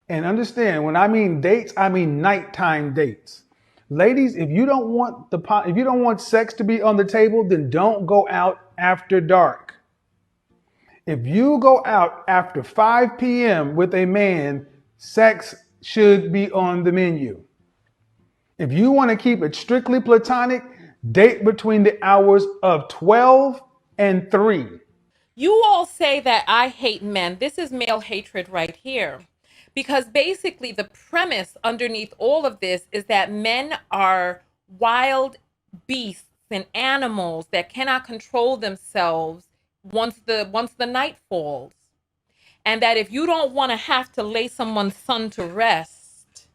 And understand, when I mean dates, I mean nighttime dates. Ladies, if you don't want sex to be on the table, then don't go out after dark. If you go out after 5 p.m. with a man, sex should be on the menu. If you want to keep it strictly platonic, date between the hours of 12 and 3. You all say that I hate men. This is male hatred right here. Because basically, the premise underneath all of this is that men are wild beasts and animals that cannot control themselves once the night falls. And that if you don't want to have to lay someone's son to rest,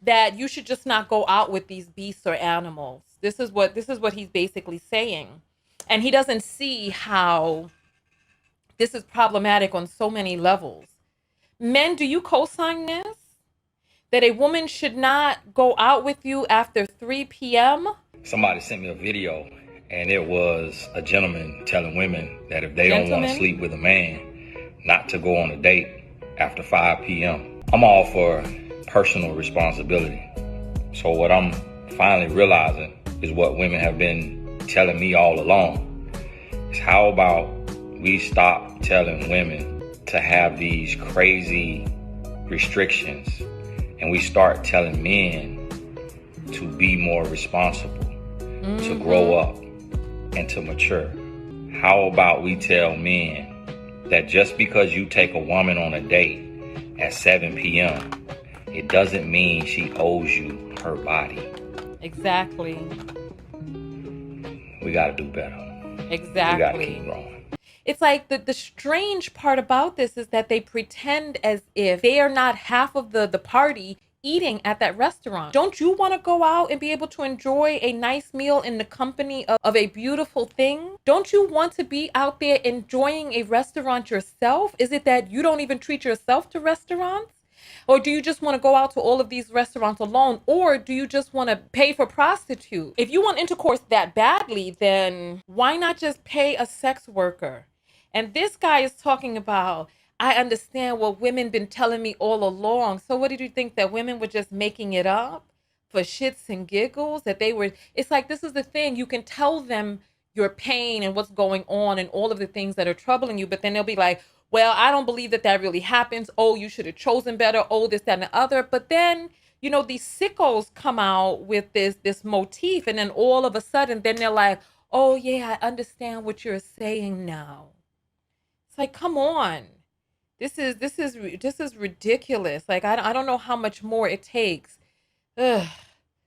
that you should just not go out with these beasts or animals. This is what he's basically saying. And he doesn't see how this is problematic on so many levels. Men, do you co-sign this? That a woman should not go out with you after 3 p.m.? Somebody sent me a video, and it was a gentleman telling women that if they don't want to sleep with a man, not to go on a date after 5 p.m. I'm all for personal responsibility. So what I'm finally realizing is what women have been telling me all along. Is how about we stop telling women to have these crazy restrictions, and we start telling men to be more responsible, to grow up, and to mature. How about we tell men that just because you take a woman on a date at 7 p.m., it doesn't mean she owes you her body. Exactly. We got to do better. Exactly. We got to keep growing. It's like the strange part about this is that they pretend as if they are not half of the party eating at that restaurant. Don't you want to go out and be able to enjoy a nice meal in the company of a beautiful thing? Don't you want to be out there enjoying a restaurant yourself? Is it that you don't even treat yourself to restaurants? Or do you just want to go out to all of these restaurants alone? Or do you just want to pay for prostitutes? If you want intercourse that badly, then why not just pay a sex worker? And this guy is talking about, I understand what women been telling me all along. So what did you think, that women were just making it up for shits and giggles? That they were, it's like, this is the thing. You can tell them your pain and what's going on and all of the things that are troubling you, but then they'll be like, well, I don't believe that that really happens. Oh, you should have chosen better. Oh, this, that, and the other. But then, you know, these sickos come out with this motif, and then all of a sudden, then they're like, oh yeah, I understand what you're saying now. It's like, come on. This is ridiculous. Like, I don't know how much more it takes. Ugh.